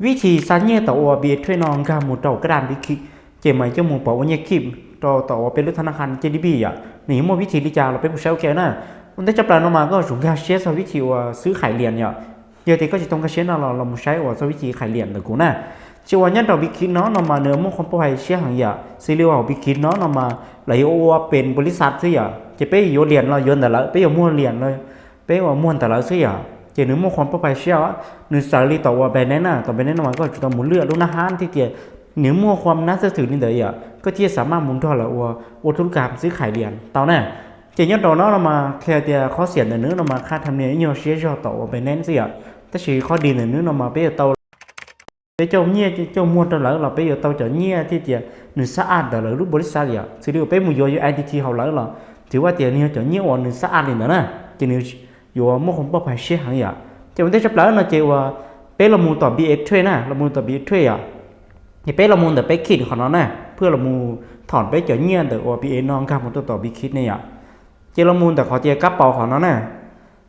วิธีสัญญาต่อว่าเบียช่วยน้องกาหมู่ต่อกระดานวิคิเจหมายเจ้าหมู่ปอว่าเนี่ยคิมต่อว่าเป็นธนาคาร JDB อ่ะนี่หมดวิธีที่จะเราไปผู้เช่าแก่น่ะมันได้จับปลาออกมาก็สูงค่าเชียร์วิธีว่าซื้อขายเหรียญเนี่ยเดี๋ยวก็จะต้องกระเชียร์เราใช้ว่าวิธีขายเหรียญหรือกูน่ะชื่อว่าเนี่ยต่อวิคิเนาะนำมาเนื้อมุ่งคนผู้ให้เชียร์หังอย่าซีเรียว่าวิคิเนาะนำมาไหลว่าเป็นบริษัทซิอ่ะจะไปโยเหรียญเราโยนแต่ละไปโยม้วนเหรียญเลยไปว่าม้วนแต่ละซิอ่ะเจนึกมุ่งคนผู้ให้เชียร์นึกสารีต่อว่าไปแน่น่ะต่อไปแน่นอนก็จะต้องหมุนเลือดลูกนะฮานที่เกี่ยหนึ่งมั่วความน่าเชื่อถือนี่เดียวก็ที่สามารถหมุนทอดละว่าธุรกรรมซื้อขายเหรียญตอนนั้นเจยันต่อเนาะเรามาแค่เดียข้อเสียเนื้อเรามาค่าธรรมเนียมยอเชียร์ต่อไปแน่นสิอ่ะแต่สิ่งข้อดีเนื้อเรามาไปเตาไปเจ้าเนี่ยเจ้าม้วนตัวหลังเราไปเตาเจ้าเนี่ยที่เดียหนึ่งสะอาดแต่ละรูปบริษัทอ่ะสิ่งที่ไปมุ่งโยอยู่ IDT เขาหลังเราถือว่าเดียเนี่ยเจ้าเนี่ยว่าหนึ่งสะอาดเลยนะจะเนี่ยอยู่ว่ามั่วความปลอดภัยเชี่ยหังอ่ะจะไม่ได้จับแล้วนะเจ้าว่าไปละมูต่อ BX ช่วยนะละมูต่อ BX ช่วยอ่ะนี่ไปละมูแต่ไปคิดของnóน่ะเพื่อละมูถอนไปเจาะเงี้ยแต่ว่า BA น้องครับมันต่อ BX คิดเนี่ยเจละมูแต่เขาจะกระเป๋าของnóน่ะ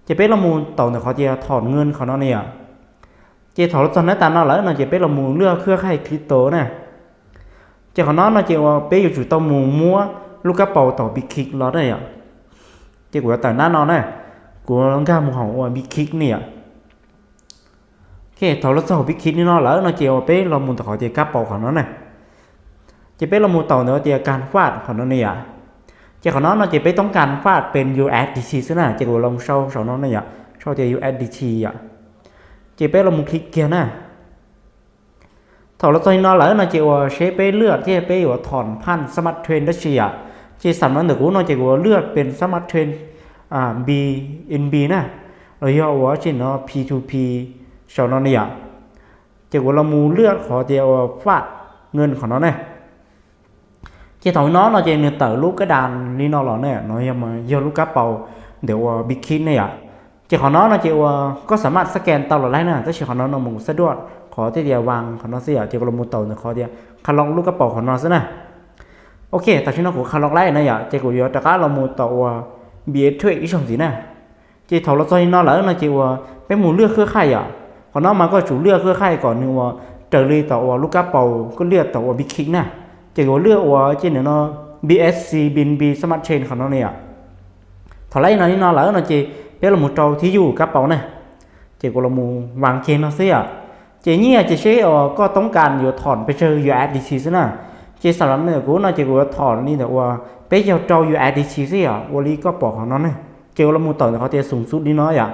จะไปละมูต่อแต่เขาจะถอนเงินของnóเนี่ยเจถอนตอนนั้นตามnóแล้วน่ะจะไปละมูเลือกเครือข่ายคริปโตน่ะเจของnóน่ะเจว่าไปอยู่จุดต่อมูมัวลูกกระเป๋าต่อ BX คิดแล้วได้อ่ะเจกูแต่หน้าnóน่ะกูน้องครับมึงของว่า BX คิดเนี่ยcái thầu lót sau biết khi nó lỡ nó chiều bé lo muốn tàu thì cáp bầuของnó này chỉ bé lo muốn tàu nữa thìการฟาดของnó nàyอ่ะchỉของnó chỉ béต้องการฟาดเป็น USDT ซะนะchỉกูลงเช่าของnó nàyอ่ะเช่าที่ USDT อ่ะchỉ bé lo muốnคลิกkiaนะthầu lót sau nó lỡ nó chiềuใช้béเลือดที่béอยู่ถอนพันสมาร์ทเทรนด์ได้เชียchỉสำนักหนึ่งกูnó chỉกูเลือดเป็นสมาร์ทเทรนด์BNB นะเราย่อว่าchỉ nó P2P sau nó này à chỉ của là mù lướt họ thì phát ngân của nó này chỉ thằng nó chỉ nên tự lúc cái đàn đi nó là này nó mà do lúc cáp bầu đều bikini này à chỉ của nó chỉ cóสามารถ scan ตลอดได้นะแต่chỉของnóมันสะดวกขอที่เดียววางของnóสิอ่ะchỉ của là mù tàuเนี่ยขอเดียวคันลองลูกกระเป๋าของnóซะนะโอเคแต่ที่nó củaคันลองไล่นะอ่ะchỉ củaอยู่แต่ก็เราmù tàu bia thuê ý trong gì nè chỉ thầu nó cho nó lỡ nó chỉ cái mù lướt khơi khai à còn nó mà có chủเลือกเครือข่ายก่อนนึงว่าเจอเลยต่อว่าลูกกระเป๋าก็เลือกต่อว่า Big Kick นะจะว่าเลือกว่าเช่นเนาะ BSC BNB Smart Chain ของnóเนี่ยเท่าไหร่นะนี่เนาะแล้วเนาะจีเป็นละหมู่เจ้าที่อยู่กระเป๋านะจีก็ละหมู่วางเชนเนาะซิอ่ะจีเนี่ยจะใช้ก็ต้องการอยู่ถอนไปเจอ USDT ซะนะจีสำหรับเนี่ยกูเนาะจีก็ถอนนี่แต่ว่าไปเจ้า USDT ซิอ่ะวันนี้ก็บอกของnóเนี่ยจีก็ละหมู่ต่อเขาจะสูงสุดนี่เนาะอ่ะ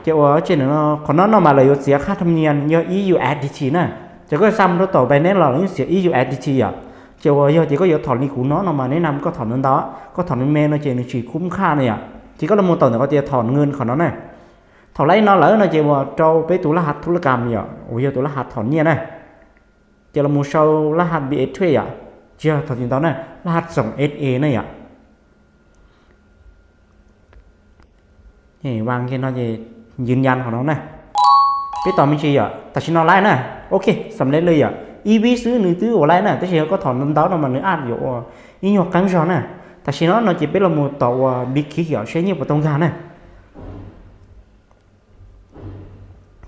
เจ้าว่าเช่นเนาะคนนั้นมาเลยเสียค่าธรรมเนียมเยอะ EUSDT นะจะก็ซ้ำแล้วต่อไปแน่เราเสีย EUSDT อ่ะเจ้าว่าเยอะจีก็เยอะถอนนี่กูเนาะมาแนะนำก็ถอนนั้นđóก็ถอนเมนเนาะเจนี่ชีคุ้มค่าเนี่ยจีก็ละมุนต่อเนี่ยก็จะถอนเงินของnó này เท่าไรเนาะแล้วเนาะเจ้าว่าเจ้าไปตัวรหัสธุรกรรมเนี่ยโอ้ยตัวรหัสถอนเนี่ยนะเจ้าละมุนเช่ารหัส BS ช่วยอ่ะเจ้าถอนจริงตอนนั้นรหัส 2SA เนี่ยนี่วางแค่เนาะเจยืนยันของน้องนะไปต่อไม่ใช่อ่ะแต่ชินออนไลน์นะโอเคสำเร็จเลยอ่ะ EV ซื้อหนึ่งตื้ออะไรนะแต่เชียก็ถอนน้ำดาวน้ำมันเนื้ออัดอยู่อีหยอกกันจอนะแต่ชินออนจะเป็นละมูต่อว่าบิ๊กขี้เขียวใช้เงียบประตงการนะ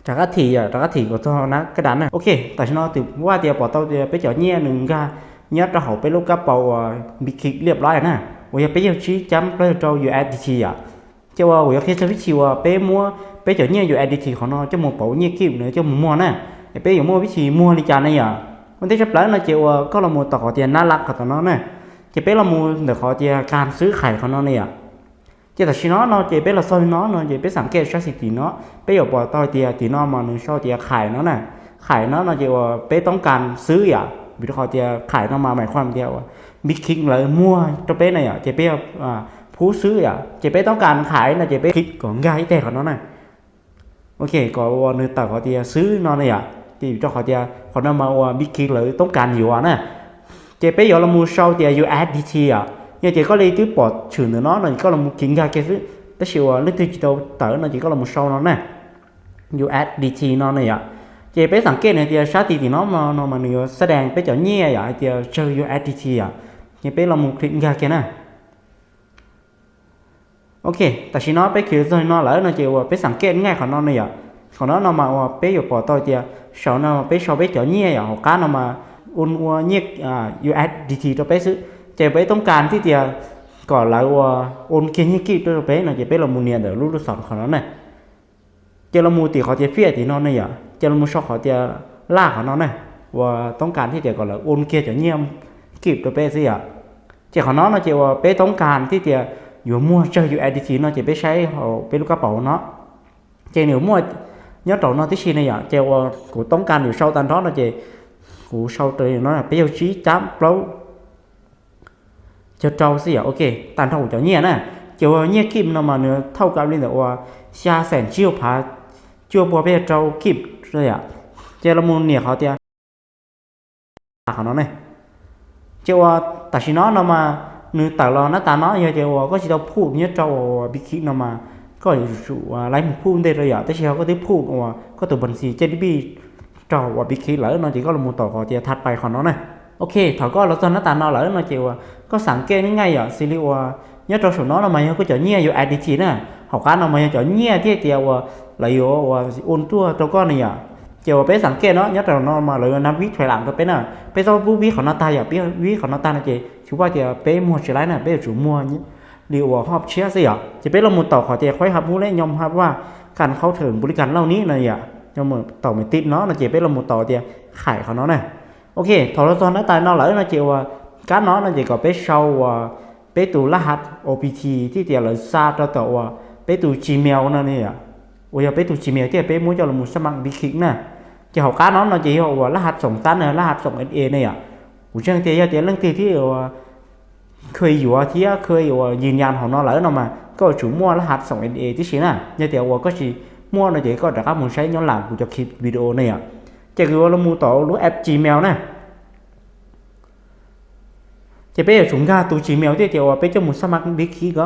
จากกะถิ่อ่ะจากกะถิ่ก็ต้องนะกระดานนะโอเคแต่ชินอถือว่าเดี๋ยวปอเตาเดี๋ยวไปเจาะเงี้ยหนึ่งก็เงี้ยจะเขาไปลูกกระเป๋าบิ๊กขี้เรียบร้อยนะว่าจะไปเจาะชี้จำไปเจาะอยู่ IDT อ่ะเจ้าว่า我要开始วิธีว่าไปมัวไปเจาะเนี่ยอยู่ IDT ของnó cho một bộ như kiểu nữa cho một mua nèไปอยู่มัววิธีมัวนี่จานนี่อ่ะมันได้จับแล้วนะเจ้าว่าก็เรามัวต่อขอเตียนน่ารักของnóเนี่ยจะไปเรามัวเดี๋ยวขอเตียการซื้อขายของnóเนี่ยเจ้าแต่ชิnó nóจะไปเราซ่อนnóจะไปสังเกตชัดสิตีnóไปอยู่บ่อต่อเตียตีnóมาหนึ่งชอบเตียขายnóน่ะขายnóจะว่าไปต้องการซื้ออ่ะวิธีขอเตียขายnóมาหมายความเดียวว่าบิ๊กคิงเลยมัวจะไปไหนอ่ะจะไปผู้ซื้ออ่ะจะไปต้องการขายนะจะไปคลิกของง่ายแต่ของnó nàyโอเคก็ว่าเนื้อต่อเขาจะซื้อnó nàyอ่ะที่เจ้าเขาจะเขานำมาว่าบิ๊กคิงเลยต้องการอยู่อ่ะนะจะไปอยู่ละมูเช่าจะ USDT อ่ะเนี่ยจะก็เลยตื้อปอดชื่อnó nàyก็ละมูกินกันแค่ซื้อแต่เชื่อว่าเรื่องที่เราต่อnó chỉ có là một sau nó này USDT nó nàyอ่ะจะไปสังเกตเนี่ยจะชาติที่nóมาเนื้อแสดงไปเจ้าเนี่ยอ่ะจะเจอ USDT อ่ะจะไปละมูคลิกกันแค่นั้นโอเคแต่ชินอไปคือโดยนอแล้วนะเจ้าว่าไปสังเกตง่ายของนอเนี่ย ของnó mà bé ở bỏ tao thì sau nó bé sau bé chở nhẹ học cá nó mà ôn nhẹ USDT cho bé xứ chỉ béต้องการที่จะก่อนแล้วโอนเงี้ยกี่ตัวbé nó chỉ bé là một年được lúc sọnของnó này chỉ là một tỷ họ chỉ phía thì nó này à chỉ là một số họ chỉ laของnó này và ต้องการที่จะก่อนแล้วโอนเงี้ยจะเงี้ยกี่ตัวbé xứ à chỉของnó chỉว่าbé ต้องการที่จะอยู่mua chơi USDT nó chỉ bé ใช้họ bé ลูกกระเป๋าnó chỉ nếu mua nhớ trâu nó tí xí này à treo của ต้องการอยู่ sau tan đó nó chỉ của sau tới nó là bây giờ trí chám lâu cho trâu xí à ok tan thầu cho nhẹ nè chiều nhẹ kim nó mà nữa thâu cao lên là xa sẻn chiêu phá chiêu bò bây giờ trâu kim rồi à chiều là một nẻ họ thì họ nó này chiều tại vì nó mà nữa tại nó ta nó giờ chiều có chỉ đâu phụ nhớ trâu bị khí nó mà có chủ lấy một phun đây rồi à tới chiều có tới phun có từ bình xì trên đi trâu và bị khí lỡ nó chỉ có là một tổ họ thì thật bài của nó này ok thảo có là cho nó tàn nó lỡ nó chịu có sẵn kê ngay ở xí liệu nhớ trâu số nó là mày có chở nhẹ vô IDT nè học cá nó mày chở nhẹ thế thì là vô ôn tua trâu con này à chiều bé sẵn kê nó nhớ trâu nó mà lỡ năm vít phải làm cái bé nè bé sau bút vít của nó ta giờ biết vít của nó ta là chị chú ba thì bé mua chỉ lái nè bé chủ mua nhé liệu họp chia gì à chỉ bé là một tổ họ thì khói hấp mua lấy nhom hấpว่าการเข้าถึงบริการเหล่านี้นะอย่าnhưng mà tổ mình tin nó là chỉ biết là một tổ thì khải của nó này ok thọ nó cho nó tại nó lỡ nó chịu cá nó chỉ có bé sau bé tủ lá hạt OPT thì tiền là xa cho tổ bé tủ Gmail nó này à bây giờ bé tủ Gmail thì bé muốn cho là một sắm bằng bí kính nè chỉ học cá nó chỉ học lá hạt sống tan này lá hạt sống SE này à của chương thì giờ tiền lương thìเคยอยู่ที่เคยอยู่ยืนยันของnó lỡ nó mà có chủ mua lá hạt sống SE tí xí nè như thì có chỉ mua nó chỉ có đã muốnใช้ย้อนหลังกูจะคลิปวิดีโอเนี่ยจะคือว่าเรามูต่อรู้แอป Gmail นะจะไปchúng ta tu Gmail thì kiểuไปcho mộtสมัคร Big Key ก็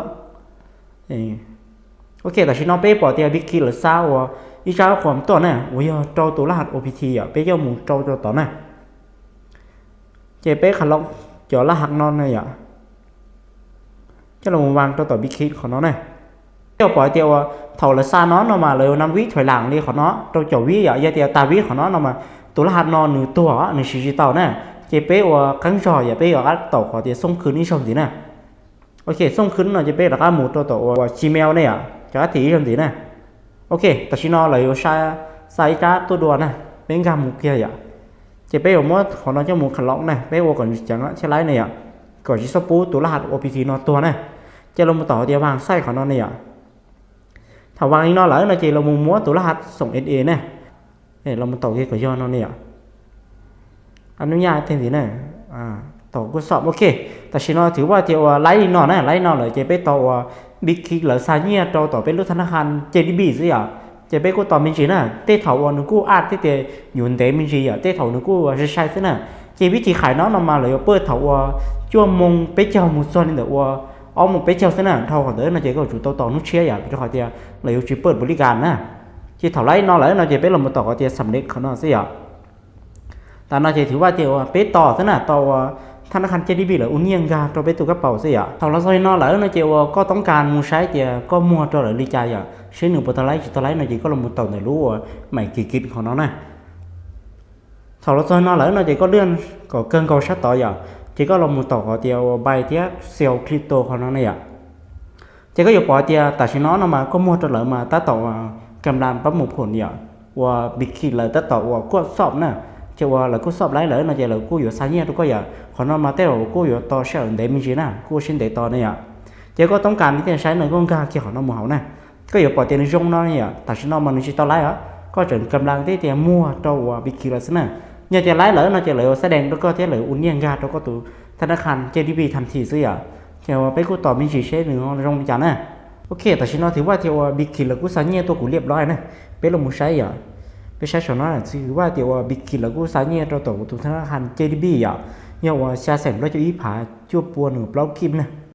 ok แต่ฉันเอาไปbỏ tiền Big Key là sao ý cháuความตัวเนี่ยโอ้ยเจ้าตัวรหัส OPT อ่ะไปเจ้าหมูเจ้าตัวต่อเนี่ยจะไปขัดลองเจาะรหัสนอนเนี่ยอ่ะจะลงวางตัวต่อ Big Key ของnó này cho bỏ tiêu thầu là xa nó mà lời năm vít thời làng đi của nó trong chỗ vít vậy giờ tiêu ta vít của nó mà tụi nó hạt non nửa tua nửa xí tàu nè chế bé cắn giò vậy bé ở các tàu họ thì xông khứ đi xong gì nè ok xông khứ là chế bé là các một tàu Gmail này à cho thì làm gì nè ok ta chỉ nó lời sai trả tôi đùa nè bên gam một kia vậy chế bé ở mỗi họ nó cho một khẩn lỏng nè bé còn chẳng xe lái này à còn chỉ số bút tụi nó hạt OPT nó tua nè cho nó một tàu thì vàng sai của nó này à thảo vàng nó lỡ là chỉ là một múa tủ lá hạt sống SE nè để là một tàu kia của do nó nè anh nói nha thêm gì nè tàu có sọp ok ta chỉ nóiถือว่า chiều lấy nó nè lấy nó là chỉ bé tàu Big Key là sai nhia tàu tàu bé lúc thằng hàng JDB gì à chỉ bé có tàu mình chỉ nè tê thầu nó cũng ăn tê tê nhuận tê mình chỉ à tê thầu nó cũng sẽ sai thế nè chỉ biết chỉ khải nó mà lại bơi thầu chua mông bé chào một son nên được một bé treo thế nào thâu họ tới nó chỉ có chủ tàu nó chia vậy cho họ thì lấy chỉ ปิด บริการ นะ chỉ thảo lấy nó lấy nó chỉ biết là một tàu họ thì sắm đếnเขาnóสิอ่ะแต่nó chỉ ถือว่า béต่อ thế nào tàu ธนาคาร JDB là uốn nghiêng ra cho bé tụ กระเป๋า สิอ่ะ thảo nó rồi nó lấy nó chỉ có ต้องการ muaใช้ thì có mua cho lại đi chơiอ่ะ ซื้อ 1 bộ thảo lấy nó chỉ có là một tàu này lú mày kỳ kịch của nó nè thảo nó rồi nó lấy nó chỉ có ลื่อนcó cơn cầu sátต่อ อ่ะchỉ có là một tổ họ tiêu bài tiếc sell crypto của nó này ạ chỉ có nhiều bỏ tiền tại nó mà có mua cho lợi mà ta tổ cầm làm bắt một phần nhỉ và bị khi lợi ta tổ và cốt sọp nè chỉ là cốt sọp lấy lợi nó chỉ là côอยู่sáng nhẹ tôi có giờ còn nó mà tiêu côอยู่to sẽ để mình chỉ nè cô xin để to này ạ chỉ có ต้องการที่จะใช้ในกองกาเกี่ยวกับน้ำมันnèก็อยู่bỏ tiềnในtrong nó này tại nó mà nó chỉ to lấy á có chừng cầm làmที่จะmua cho và bị khi là thế nè nhàจะไล่เหลือnóจะเหลือแสดงแล้วก็จะเหลืออุ่นเยี่ยงกาแล้วก็ตัวธนาคาร JDB ทันทีสิอ่ะเจ้าไปกูต่อมีสีเช่หนึ่งตรงจันนะโอเคแต่ฉันnóiถือว่าเจ้าบิ๊กคิลแล้วกูสัญญาตัวกูเรียบร้อยนะไปลงมือใช้อ่ะไปใช้ส่วนนั้นถือว่าเจ้าบิ๊กคิลแล้วกูสัญญาตัวธนาคาร JDB อ่ะเนี่ยว่าชาแสงแล้วจะอีผาชั่วปัวหนึ่งเปล่าคิมนะ